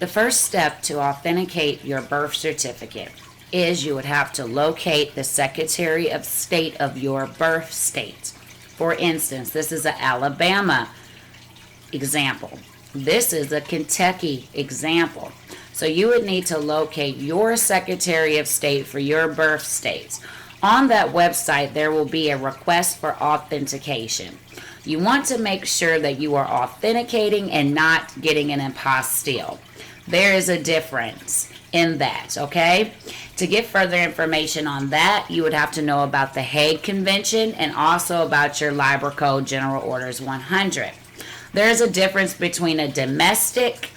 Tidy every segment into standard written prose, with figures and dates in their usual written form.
The first step to authenticate your birth certificate is you would have to locate the Secretary of State of your birth state. For instance, this is an Alabama example. This is a Kentucky example. So you would need to locate your Secretary of State for your birth states. On that website, there will be a request for authentication. You want to make sure that you are authenticating and not getting an apostille. There is a difference in that, okay? To get further information on that, you would have to know about the Hague Convention and also about your Liber Code General Orders 100. There's a difference between a domestic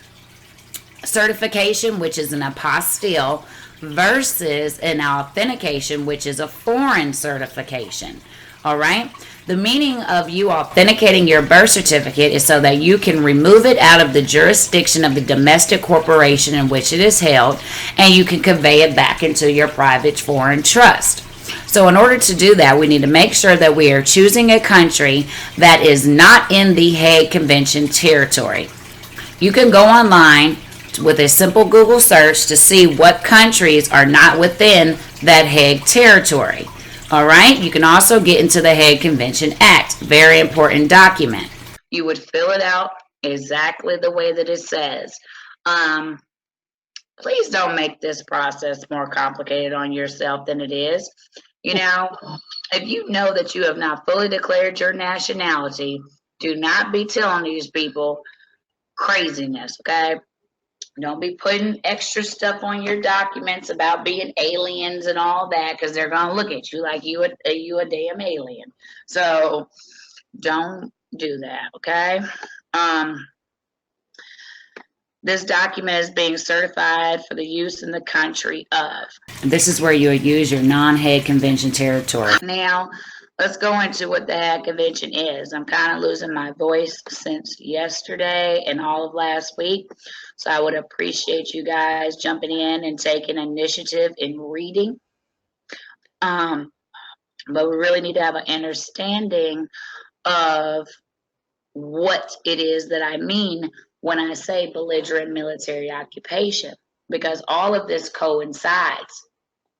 certification, which is an apostille, versus an authentication, which is a foreign certification. All right? The meaning of you authenticating your birth certificate is so that you can remove it out of the jurisdiction of the domestic corporation in which it is held, and you can convey it back into your private foreign trust. So in order to do that, we need to make sure that we are choosing a country that is not in the Hague Convention territory. You can go online with a simple Google search to see what countries are not within that Hague territory. All right, you can also get into the Hague Convention Act, very important document. You would fill it out exactly the way that it says. Please don't make this process more complicated on yourself than it is. You know, if you know that you have not fully declared your nationality, do not be telling these people craziness, okay? Don't be putting extra stuff on your documents about being aliens and all that, because they're gonna look at you like you a damn alien. So don't do that, okay? This document is being certified for the use in the country of. This is where you would use your non-Hague Convention territory. Now, let's go into what the Hague Convention is. I'm kind of losing my voice since yesterday and all of last week, so I would appreciate you guys jumping in and taking initiative in reading. But we really need to have an understanding of what it is that I mean when I say belligerent military occupation, because all of this coincides.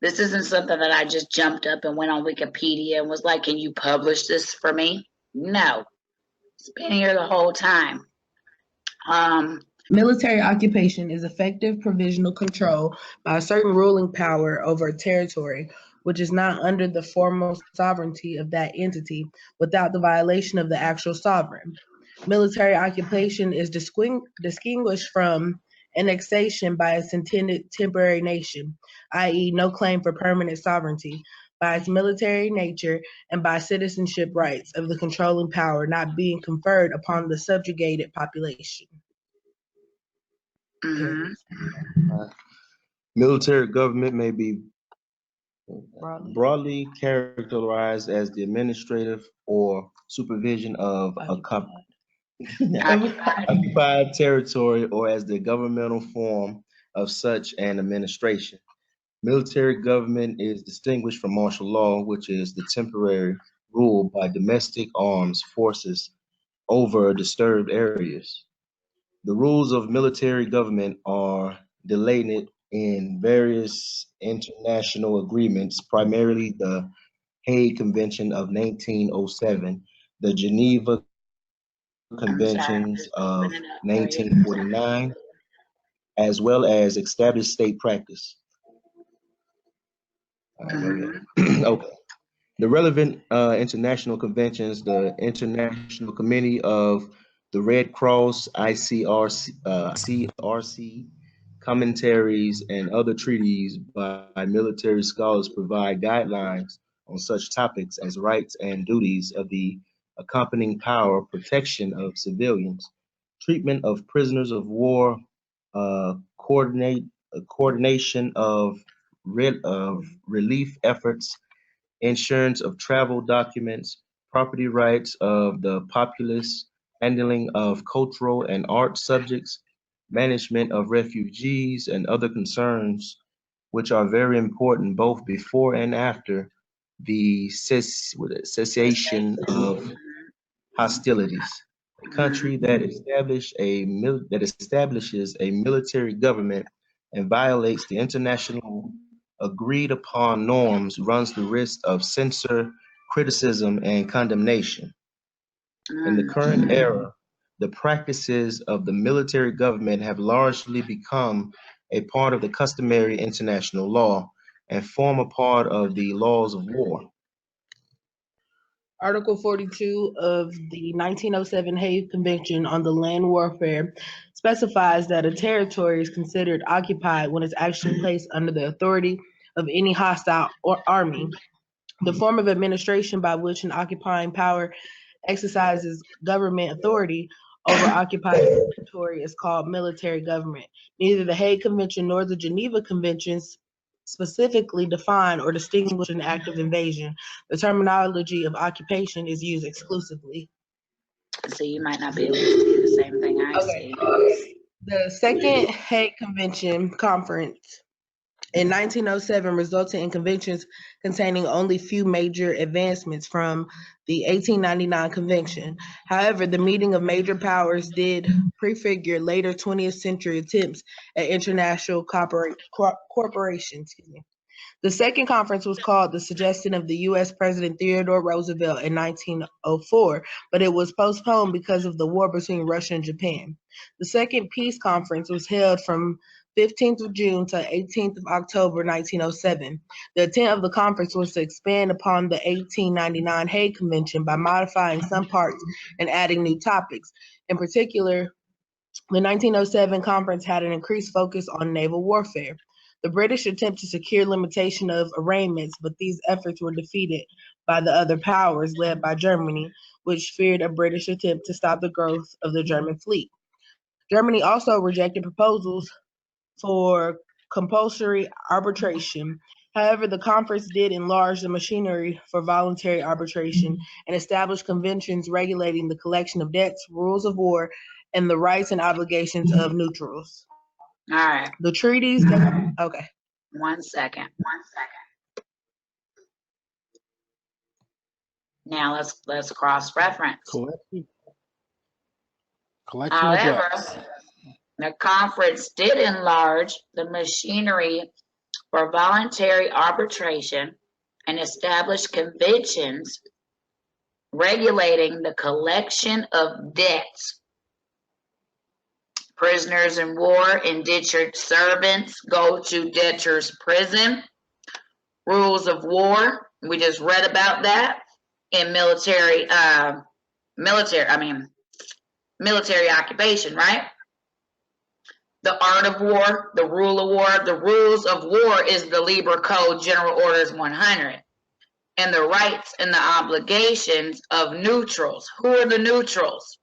This isn't something that I just jumped up and went on Wikipedia and was like, can you publish this for me? No. It's been here the whole time. Military occupation is effective provisional control by a certain ruling power over a territory which is not under the formal sovereignty of that entity without the violation of the actual sovereign. Military occupation is distinguished from annexation by its intended temporary nation, i.e., no claim for permanent sovereignty, by its military nature and by citizenship rights of the controlling power not being conferred upon the subjugated population. Military government may be broadly characterized as the administrative or supervision of a occupied territory or as the governmental form of such an administration. Military government is distinguished from martial law, which is the temporary rule by domestic armed forces over disturbed areas. The rules of military government are delineated in various international agreements, primarily the Hague Convention of 1907, the Geneva Conventions of 1949, as well as established state practice. Okay. The relevant international conventions, the International Committee of the Red Cross, CRC, commentaries, and other treaties by military scholars provide guidelines on such topics as rights and duties of the accompanying power, protection of civilians, treatment of prisoners of war, coordination of relief efforts, insurance of travel documents, property rights of the populace, handling of cultural and art subjects, management of refugees, and other concerns which are very important both before and after the cessation of hostilities. A country that establishes a military government and violates the international agreed upon norms runs the risk of censure, criticism, and condemnation. In the current era, the practices of the military government have largely become a part of the customary international law and form a part of the laws of war. Article 42 of the 1907 Hague Convention on the Land Warfare specifies that a territory is considered occupied when it's actually placed under the authority of any hostile army. The form of administration by which an occupying power exercises government authority over occupied territory is called military government. Neither the Hague Convention nor the Geneva Conventions specifically define or distinguish an act of invasion. The terminology of occupation is used exclusively. So you might not be able to see the same thing I Okay. see. The Second Hague Convention Conference in 1907 resulted in conventions containing only few major advancements from the 1899 convention. However, the meeting of major powers did prefigure later 20th century attempts at international cooperation. The second conference was called the suggestion of the U.S. President Theodore Roosevelt in 1904, but it was postponed because of the war between Russia and Japan. The second peace conference was held from 15th of June to 18th of October 1907. The intent of the conference was to expand upon the 1899 Hague Convention by modifying some parts and adding new topics. In particular, the 1907 conference had an increased focus on naval warfare. The British attempted to secure limitation of arraignments, but these efforts were defeated by the other powers, led by Germany, which feared a British attempt to stop the growth of the German fleet. Germany also rejected proposals for compulsory arbitration. However, the conference did enlarge the machinery for voluntary arbitration and establish conventions regulating the collection of debts, rules of war, and the rights and obligations of neutrals. All right. The treaties. Okay. 1 second. Now let's cross-reference. Collection of However, debts. the conference did enlarge the machinery for voluntary arbitration and establish conventions regulating the collection of debts. Prisoners in war, indentured servants go to debtors' prison. Rules of war, we just read about that in military occupation, right? The art of war, the rule of war. The rules of war is the Liber Code General Orders 100. And the rights and the obligations of neutrals. Who are the neutrals?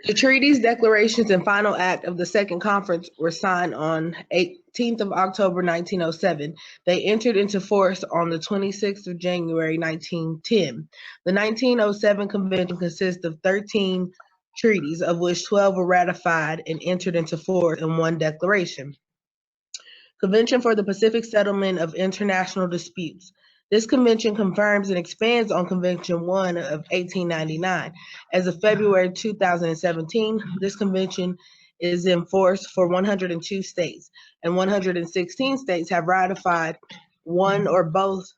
The treaties, declarations, and final act of the Second Conference were signed on 18th of October 1907. They entered into force on the 26th of January 1910. The 1907 Convention consists of 13 treaties, of which 12 were ratified and entered into force in one declaration. Convention for the Pacific Settlement of International Disputes. This convention confirms and expands on Convention 1 of 1899. As of February 2017, this convention is in force for 102 states, and 116 states have ratified one or both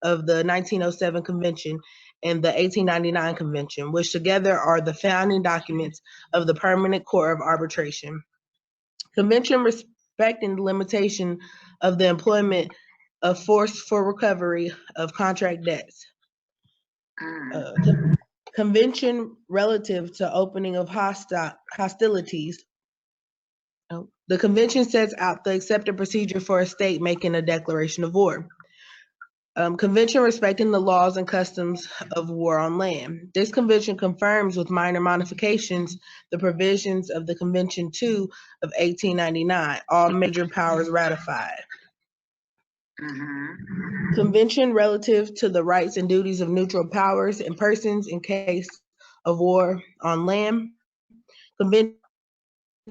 of the 1907 Convention and the 1899 Convention, which together are the founding documents of the Permanent Court of Arbitration. Convention respecting the limitation of the employment of force for recovery of contract debts. Convention relative to opening of hostilities. The convention sets out the accepted procedure for a state making a declaration of war. Convention respecting the laws and customs of war on land. This convention confirms with minor modifications the provisions of the Convention 2 of 1899. All major powers ratified. Convention relative to the rights and duties of neutral powers and persons in case of war on land. Convention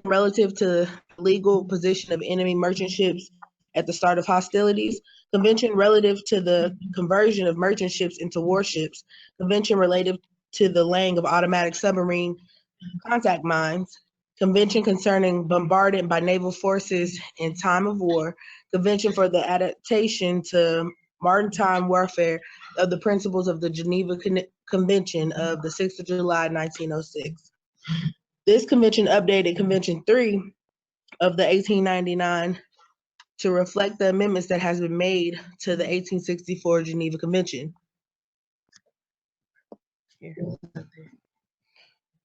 relative to the legal position of enemy merchant ships at the start of hostilities. Convention relative to the conversion of merchant ships into warships. Convention relative to the laying of automatic submarine contact mines, Convention concerning bombardment by naval forces in time of war, Convention for the adaptation to maritime warfare of the principles of the Geneva Convention of the 6th of July, 1906. This convention updated Convention 3 of the 1899 to reflect the amendments that has been made to the 1864 Geneva Convention.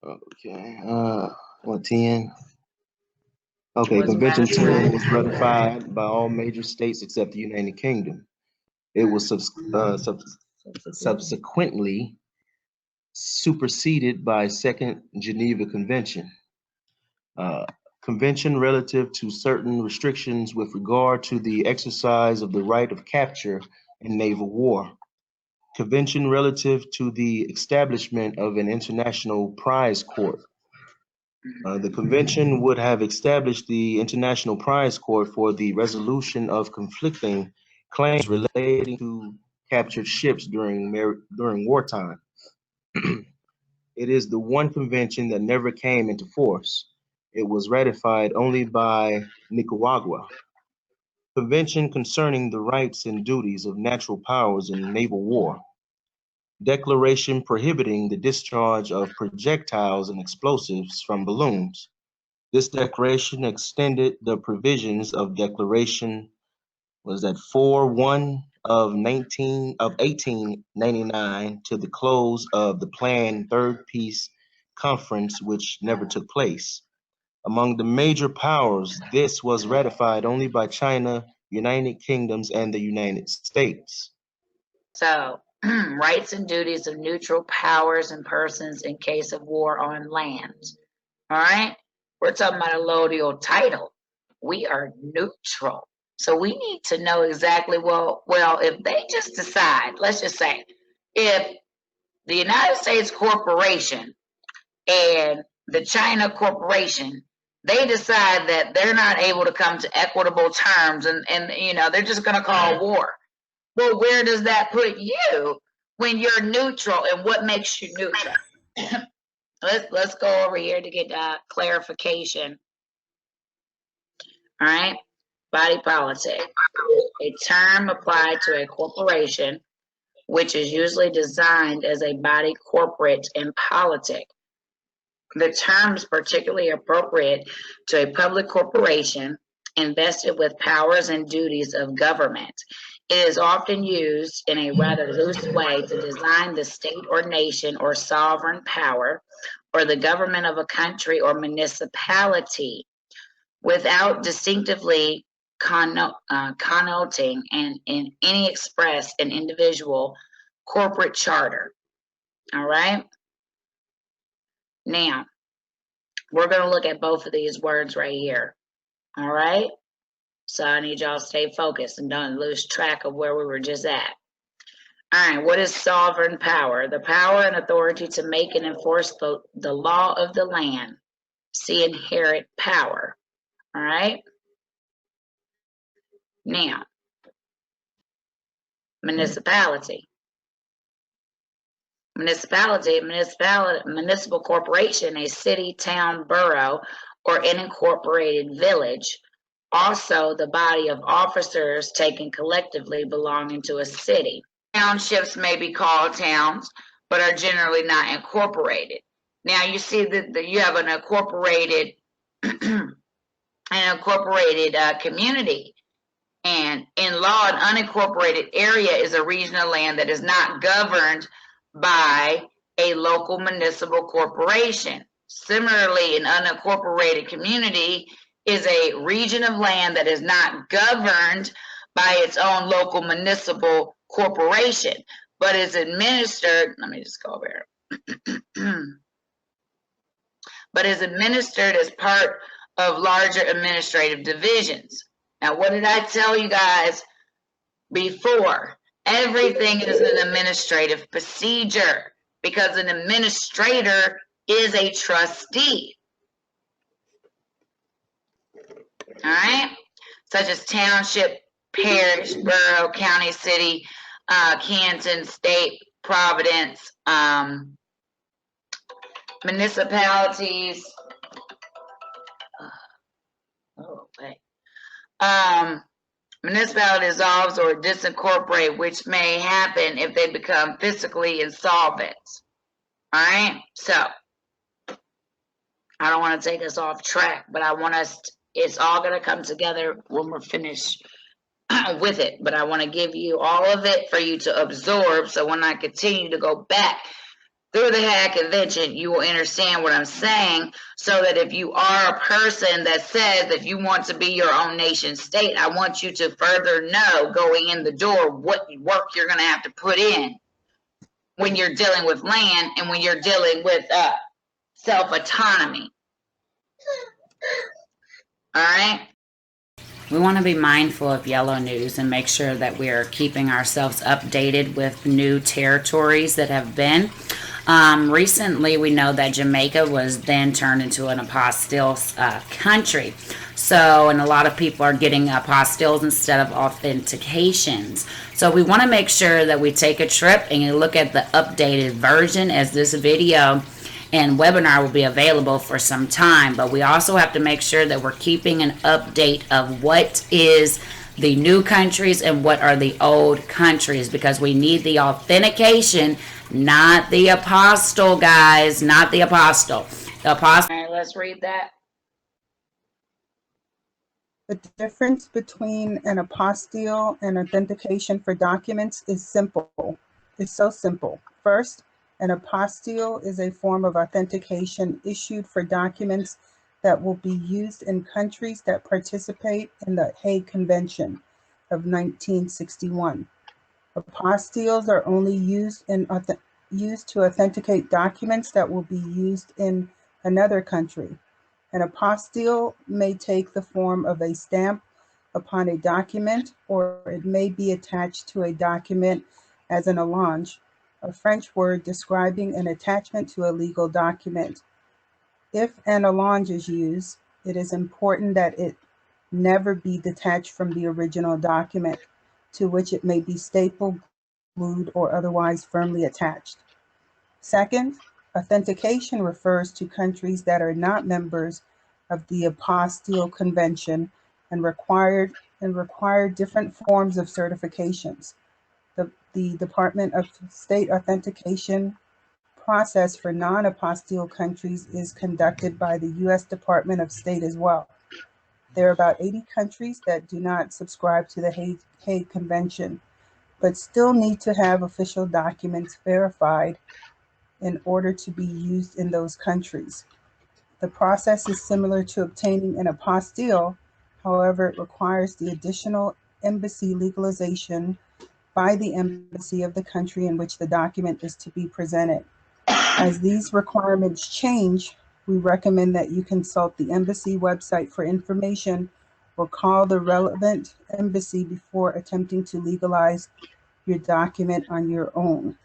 Okay, what, 10? Okay, Was Convention 10 ratified. was ratified by all major states except the United Kingdom. It was subsequently superseded by Second Geneva Convention. Convention relative to certain restrictions with regard to the exercise of the right of capture in naval war. Convention relative to the establishment of an international prize court. The convention would have established the International Prize Court for the resolution of conflicting claims relating to captured ships during wartime. It is the one convention that never came into force. It was ratified only by Nicaragua. Convention concerning the rights and duties of natural powers in naval war. Declaration prohibiting the discharge of projectiles and explosives from balloons. This declaration extended the provisions of Declaration, was that 4-1 of 1899 to the close of the planned Third Peace Conference, which never took place. Among the major powers, this was ratified only by China, United Kingdoms, and the United States. So, rights and duties of neutral powers and persons in case of war on land. All right? We're talking about a allodial title. We are neutral. So we need to know exactly, well, if they just decide, let's just say, if the United States Corporation and the China Corporation, they decide that they're not able to come to equitable terms and they're just going to call war. Well, where does that put you when you're neutral, and what makes you neutral? Let's go over here to get clarification. All right, body politic, a term applied to a corporation, which is usually designed as a body corporate and politic. The term is particularly appropriate to a public corporation invested with powers and duties of government. It is often used in a rather loose way to design the state or nation or sovereign power or the government of a country or municipality without distinctively connoting and in any express an individual corporate charter. All right. Now, we're going to look at both of these words right here. All right. So I need y'all to stay focused and don't lose track of where we were just at. All right, what is sovereign power? The power and authority to make and enforce the law of the land. See inherent power. All right. Now, municipality. Municipal corporation, a city, town, borough, or unincorporated village. Also, the body of officers taken collectively belonging to a city. Townships may be called towns, but are generally not incorporated. Now, you see that you have an incorporated, community. And in law, an unincorporated area is a region of land that is not governed by a local municipal corporation. Similarly, an unincorporated community is a region of land that is not governed by its own local municipal corporation, but is administered, let me just go over here, but is administered as part of larger administrative divisions. Now, what did I tell you guys before? Everything is an administrative procedure because an administrator is a trustee. All right, such as township, parish, borough, county, city, canton, state, providence, municipalities, municipality dissolves or disincorporate, which may happen if they become fiscally insolvent. All right, so I don't want to take us off track, but I want us, it's all going to come together when we're finished with it. But I want to give you all of it for you to absorb, so when I continue to go back through the Hague Convention, you will understand what I'm saying, so that if you are a person that says that you want to be your own nation state, I want you to further know going in the door what work you're going to have to put in when you're dealing with land and when you're dealing with self-autonomy. All right? We want to be mindful of yellow news and make sure that we are keeping ourselves updated with new territories that have been. Recently, we know that Jamaica was then turned into an apostille country. So, and a lot of people are getting apostilles instead of authentications. So we want to make sure that we take a trip and you look at the updated version, as this video and webinar will be available for some time. But we also have to make sure that we're keeping an update of what is the new countries and what are the old countries, because we need the authentication, not the apostille, guys, not the apostille. The apostille. All right, let's read that. The difference between an apostille and authentication for documents is simple. It's so simple. First, an apostille is a form of authentication issued for documents that will be used in countries that participate in the Hague Convention of 1961. Apostilles are only used to authenticate documents that will be used in another country. An apostille may take the form of a stamp upon a document, or it may be attached to a document as an allonge, a French word describing an attachment to a legal document. If an allonge is used, it is important that it never be detached from the original document, to which it may be stapled, glued, or otherwise firmly attached. Second, authentication refers to countries that are not members of the Apostille Convention and require different forms of certifications. The Department of State authentication process for non-apostille countries is conducted by the U.S. Department of State as well. There are about 80 countries that do not subscribe to the Hague Convention, but still need to have official documents verified in order to be used in those countries. The process is similar to obtaining an apostille. However, it requires the additional embassy legalization by the embassy of the country in which the document is to be presented. As these requirements change, we recommend that you consult the embassy website for information or call the relevant embassy before attempting to legalize your document on your own.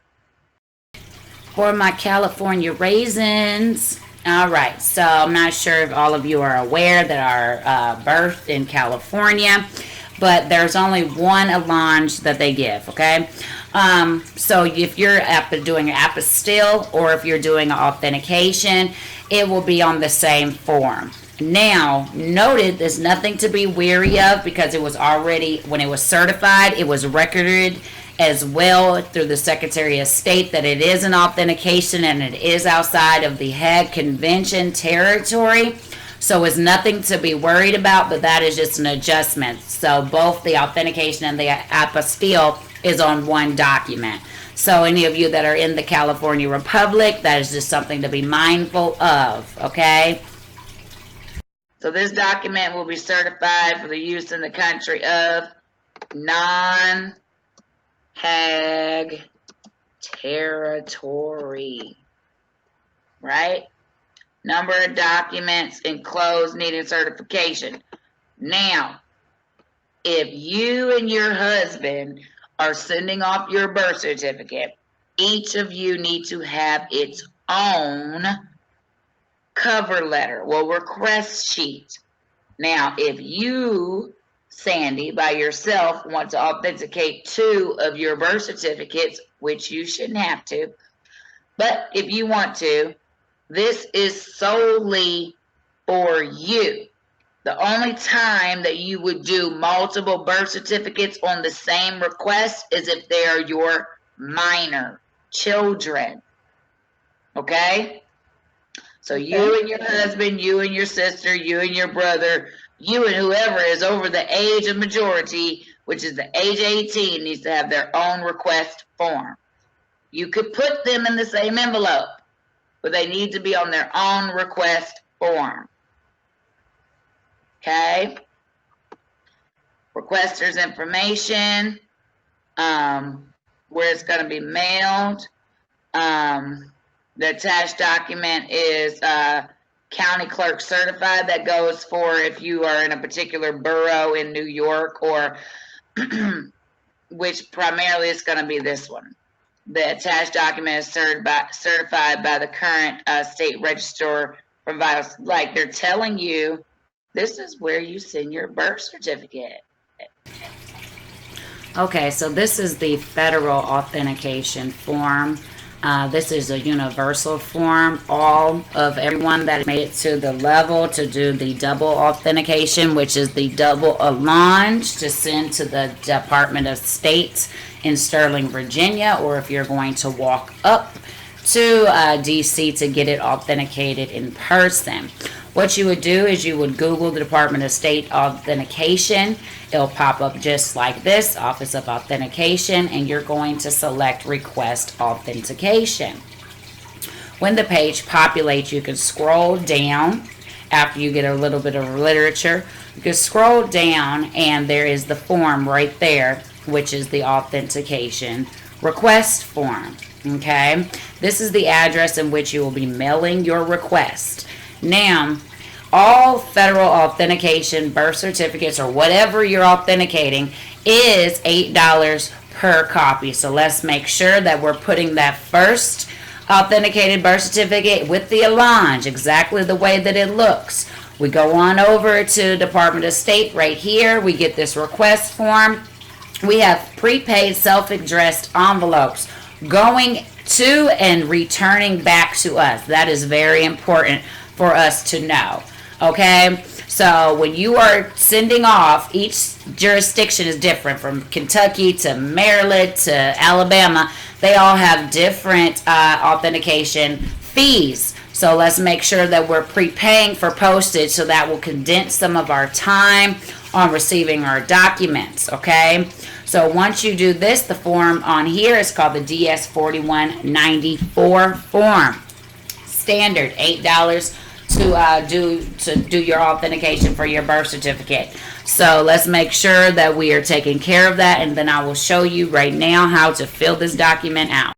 For my California raisins. All right, so I'm not sure if all of you are aware that are birthed in California, but there's only one allonge that they give, okay? So if you're doing an apostille or if you're doing an authentication, it will be on the same form. Now, noted, there's nothing to be weary of, because it was already, when it was certified, it was recorded as well through the Secretary of State that it is an authentication and it is outside of the Hague Convention territory. So it's nothing to be worried about, but that is just an adjustment. So both the authentication and the apostille is on one document. So any of you that are in the California Republic, that is just something to be mindful of, okay? So this document will be certified for the use in the country of non-Hague territory, right? Number of documents enclosed needing certification. Now, if you and your husband are sending off your birth certificate, each of you need to have its own cover letter, well, request sheet. Now, if you, Sandy, by yourself want to authenticate 2 of your birth certificates, which you shouldn't have to, but if you want to, This is solely for you. The only time that you would do multiple birth certificates on the same request is if they are your minor children. Okay? So you and your husband, you and your sister, you and your brother, you and whoever is over the age of majority, which is the age 18, needs to have their own request form. You could put them in the same envelope, but they need to be on their own request form. Okay? Requester's information, where it's going to be mailed. The attached document is county clerk certified. That goes for if you are in a particular borough in New York, or which primarily is going to be this one. The attached document is certified by the current state registrar for vital. Like, they're telling you, this is where you send your birth certificate. Okay, so this is the federal authentication form. This is a universal form. All of everyone that made it to the level to do the double authentication, which is the double allonge to send to the Department of State in Sterling, Virginia, or if you're going to walk up to DC to get it authenticated in person. What you would do is you would Google the Department of State authentication. It'll pop up just like this, Office of Authentication, and you're going to select Request Authentication. When the page populates, you can scroll down. After you get a little bit of literature, you can scroll down, and there is the form right there, which is the authentication request form. Okay, this is the address in which you will be mailing your request. Now, all federal authentication birth certificates or whatever you're authenticating is $8 per copy. So let's make sure that we're putting that first authenticated birth certificate with the allonge exactly the way that it looks. We go on over to Department of State right here. We get this request form. We have prepaid self-addressed envelopes going to and returning back to us. That is very important for us to know. Okay, so when you are sending off, each jurisdiction is different, from Kentucky to Maryland to Alabama. They all have different authentication fees. So let's make sure that we're prepaying for postage, so that will condense some of our time on receiving our documents. Okay, so once you do this, the form on here is called the DS-4194 form. Standard, $8 to do your authentication for your birth certificate. So let's make sure that we are taking care of that, and then I will show you right now how to fill this document out.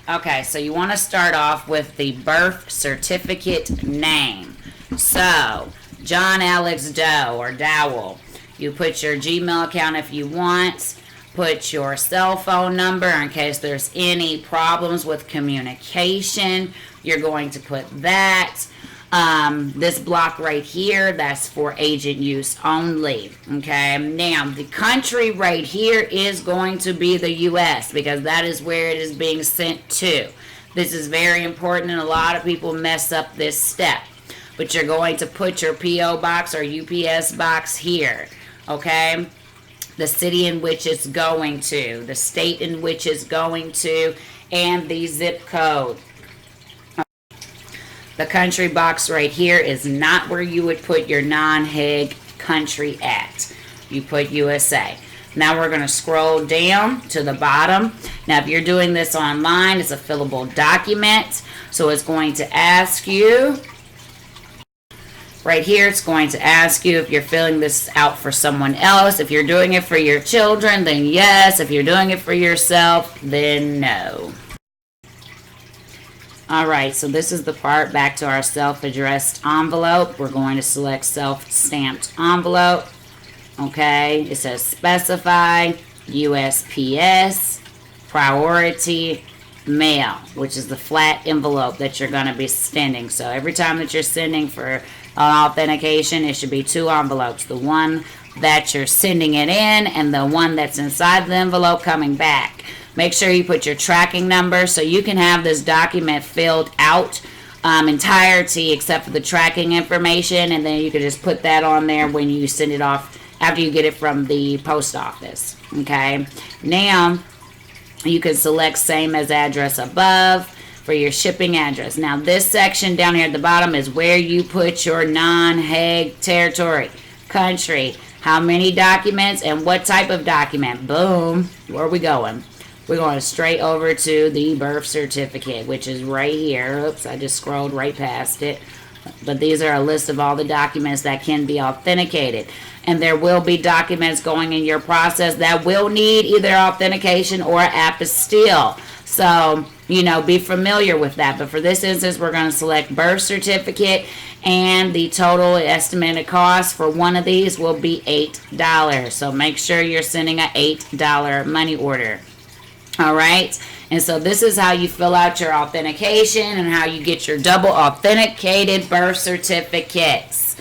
Okay, so you want to start off with the birth certificate name. So, John Alex Doe or Dowell. You put your Gmail account if you want. Put your cell phone number in case there's any problems with communication. You're going to put that. This block right here, that's for agent use only. Okay, now the country right here is going to be the U.S. because that is where it is being sent to. This is very important, and a lot of people mess up this step. But you're going to put your P.O. box or UPS box here. Okay, the city in which it's going to, the state in which it's going to, and the zip code. The country box right here is not where you would put your non-Hague country at. You put USA. Now we're going to scroll down to the bottom. Now if you're doing this online, it's a fillable document. So it's going to ask you, right here, it's going to ask you if you're filling this out for someone else. If you're doing it for your children, then yes. If you're doing it for yourself, then no. Alright, so this is the part back to our self-addressed envelope. We're going to select self-stamped envelope. Okay, it says specify, USPS, priority, mail, which is the flat envelope that you're going to be sending. So every time that you're sending for authentication, it should be 2 envelopes. The one that you're sending it in and the one that's inside the envelope coming back. Make sure you put your tracking number so you can have this document filled out entirety except for the tracking information, and then you can just put that on there when you send it off after you get it from the post office. Okay, now you can select same as address above for your shipping address. Now this section down here at the bottom is where you put your non-Hague territory, country, how many documents and what type of document. Boom. Where are we going? We're going straight over to the birth certificate, which is right here. Oops, I just scrolled right past it. But these are a list of all the documents that can be authenticated. And there will be documents going in your process that will need either authentication or apostille. So, you know, be familiar with that. But for this instance, we're going to select birth certificate, and the total estimated cost for one of these will be $8. So make sure you're sending an $8 money order. All right. And so this is how you fill out your authentication and how you get your double authenticated birth certificates.